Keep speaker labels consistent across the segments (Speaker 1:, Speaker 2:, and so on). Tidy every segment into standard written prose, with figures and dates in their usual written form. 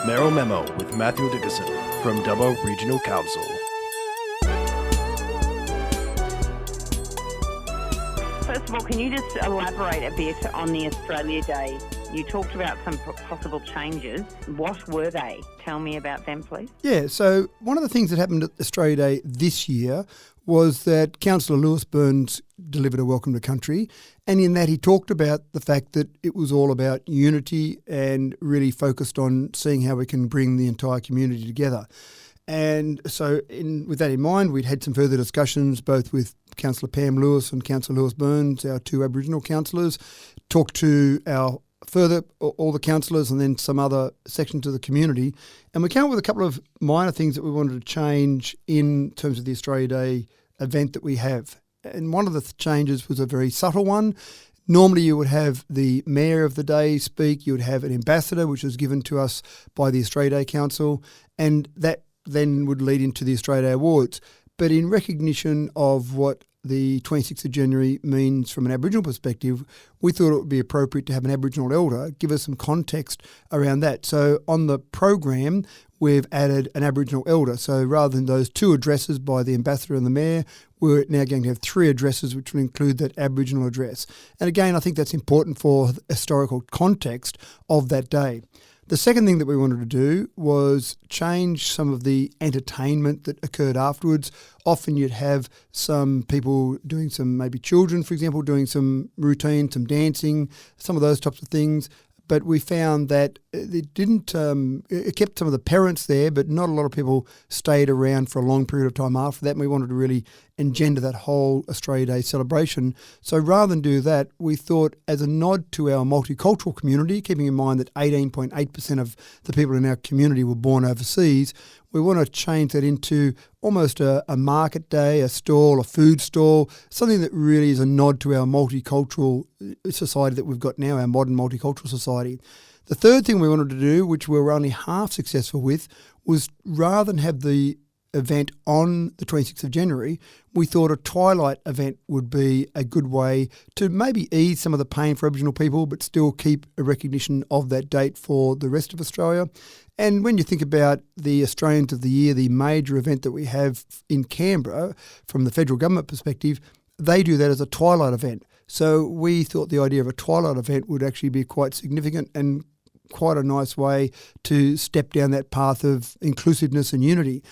Speaker 1: Mayoral Memo with Matthew Dickerson from Dubbo Regional Council.
Speaker 2: First of all, can you just elaborate a bit on the Australia Day? You talked about some possible changes. What were they? Tell me about them, please.
Speaker 3: Yeah, so one of the things that happened at Australia Day this year was that Councillor Lewis Burns delivered a welcome to country, and in that he talked about the fact that it was all about unity and really focused on seeing how we can bring the entire community together. And so with that in mind, we'd had some further discussions both with Councillor Pam Lewis and Councillor Lewis Burns, our two Aboriginal councillors, talked to all the councillors and then some other sections of the community. And we came up with a couple of minor things that we wanted to change in terms of the Australia Day event that we have. And one of the changes was a very subtle one. Normally you would have the Mayor of the Day speak, you would have an ambassador, which was given to us by the Australia Day Council, and that then would lead into the Australia Day Awards. But in recognition of what the 26th of January means from an Aboriginal perspective, we thought it would be appropriate to have an Aboriginal elder give us some context around that. So on the program, we've added an Aboriginal elder. So rather than those two addresses by the ambassador and the mayor, we're now going to have three addresses, which will include that Aboriginal address. And again, I think that's important for the historical context of that day. The second thing that we wanted to do was change some of the entertainment that occurred afterwards. Often you'd have some people doing maybe children, for example, doing some routine, some dancing, some of those types of things. But we found that it kept some of the parents there, but not a lot of people stayed around for a long period of time after that. And we wanted to really engender that whole Australia Day celebration. So rather than do that, we thought as a nod to our multicultural community, keeping in mind that 18.8% of the people in our community were born overseas, we want to change that into almost a market day, a stall, a food stall, something that really is a nod to our multicultural society that we've got now, our modern multicultural society. The third thing we wanted to do, which we were only half successful with, was rather than have the event on the 26th of January, we thought a twilight event would be a good way to maybe ease some of the pain for Aboriginal people, but still keep a recognition of that date for the rest of Australia. And when you think about the Australians of the Year, the major event that we have in Canberra, from the federal government perspective, they do that as a twilight event. So we thought the idea of a twilight event would actually be quite significant and quite a nice way to step down that path of inclusiveness and unity.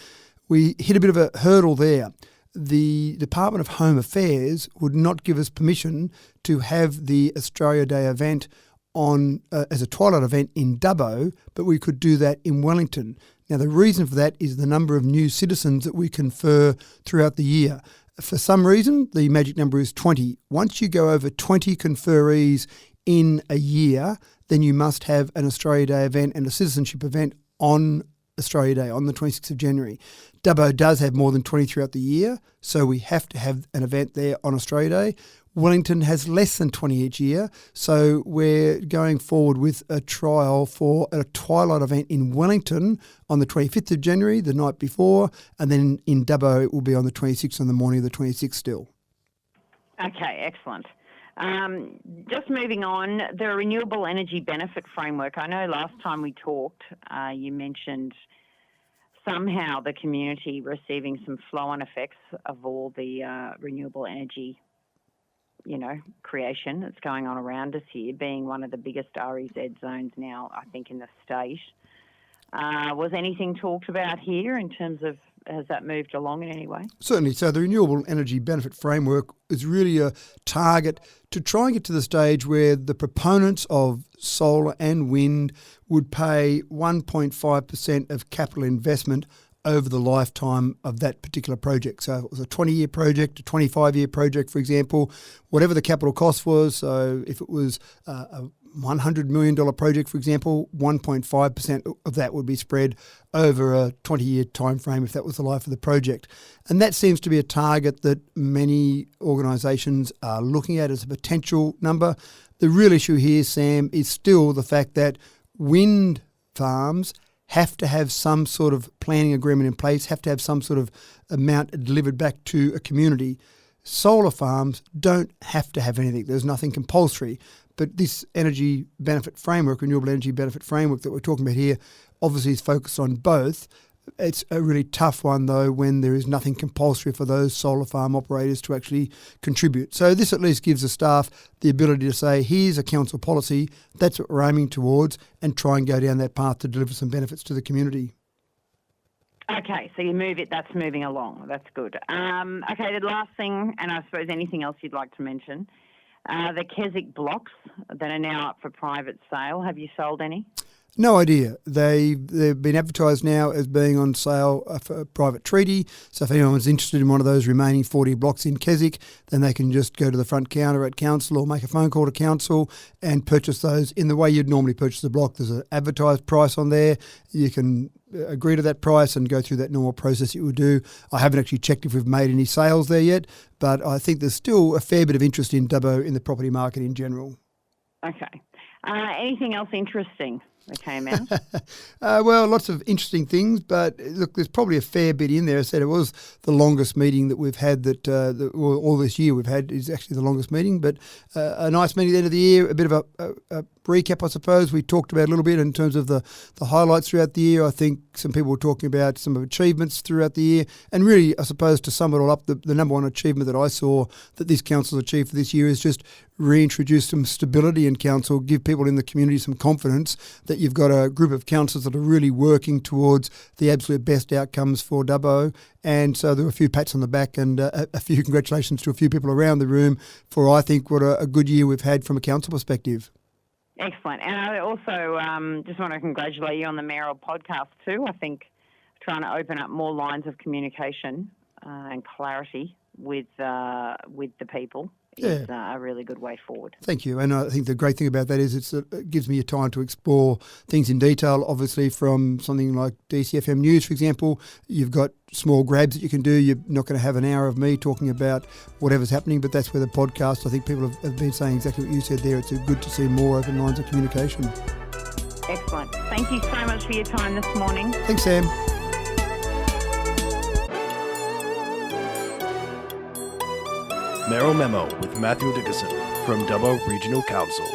Speaker 3: We hit a bit of a hurdle there. The Department of Home Affairs would not give us permission to have the Australia Day event on as a twilight event in Dubbo, but we could do that in Wellington. Now, the reason for that is the number of new citizens that we confer throughout the year. For some reason, the magic number is 20. Once you go over 20 conferees in a year, then you must have an Australia Day event and a citizenship event on Australia Day, on the 26th of January. Dubbo does have more than 20 throughout the year, so we have to have an event there on Australia Day. Wellington has less than 20 each year, so we're going forward with a trial for a twilight event in Wellington on the 25th of January, the night before, and then in Dubbo it will be on the 26th on the morning of the 26th still.
Speaker 2: Okay, excellent. Just moving on, the Renewable Energy Benefit Framework. I know last time we talked, you mentioned somehow the community receiving some flow-on effects of all the renewable energy creation that's going on around us here, being one of the biggest REZ zones now, I think, in the state. Was anything talked about here in terms of, has that moved along in any way?
Speaker 3: Certainly. So the Renewable Energy Benefit Framework is really a target to try and get to the stage where the proponents of solar and wind would pay 1.5% of capital investment over the lifetime of that particular project. So if it was a 20-year project, a 25-year project, for example, whatever the capital cost was, so if it was a $100 million project, for example, 1.5% of that would be spread over a 20-year time frame if that was the life of the project. And that seems to be a target that many organisations are looking at as a potential number. The real issue here, Sam, is still the fact that wind farms have to have some sort of planning agreement in place, have to have some sort of amount delivered back to a community. Solar farms don't have to have anything. There's nothing compulsory. But this energy benefit framework, renewable energy benefit framework that we're talking about here, obviously is focused on both. It's a really tough one, though, when there is nothing compulsory for those solar farm operators to actually contribute. So this at least gives the staff the ability to say, here's a council policy, that's what we're aiming towards, and try and go down that path to deliver some benefits to the community.
Speaker 2: Okay, so that's moving along. That's good. Okay, the last thing, and I suppose anything else you'd like to mention, the Keswick blocks that are now up for private sale. Have you sold any?
Speaker 3: No idea. They've been advertised now as being on sale for a private treaty. So if anyone's interested in one of those remaining 40 blocks in Keswick, then they can just go to the front counter at council or make a phone call to council and purchase those in the way you'd normally purchase a block. There's an advertised price on there. You can agree to that price and go through that normal process you would do. I haven't actually checked if we've made any sales there yet, but I think there's still a fair bit of interest in Dubbo in the property market in general.
Speaker 2: Okay. Anything else interesting that came out?
Speaker 3: Well, lots of interesting things, but look, there's probably a fair bit in there. I said it was the longest meeting that we've had all this year we've had is actually the longest meeting, but a nice meeting at the end of the year, a bit of a recap, I suppose. We talked about a little bit in terms of the highlights throughout the year. I think some people were talking about some achievements throughout the year, and really, I suppose, to sum it all up, the number one achievement that I saw that this council achieved for this year is just reintroduce some stability in council, give people in the community some confidence that you've got a group of councillors that are really working towards the absolute best outcomes for Dubbo. And so there were a few pats on the back and a few congratulations to a few people around the room for, I think, what a good year we've had from a council perspective.
Speaker 2: Excellent. And I also just want to congratulate you on the Mayoral podcast too. I think trying to open up more lines of communication and clarity with the people is a really good way forward.
Speaker 3: Thank you. And I think the great thing about that is it gives me a time to explore things in detail. Obviously, from something like DCFM News, for example, you've got small grabs that you can do. You're not going to have an hour of me talking about whatever's happening, but that's where the podcast, I think people have been saying exactly what you said there. It's good to see more open lines of communication.
Speaker 2: Excellent. Thank you so much for your time this morning.
Speaker 3: Thanks, Sam.
Speaker 1: Mayoral Memo with Matthew Dickerson from Dubbo Regional Council.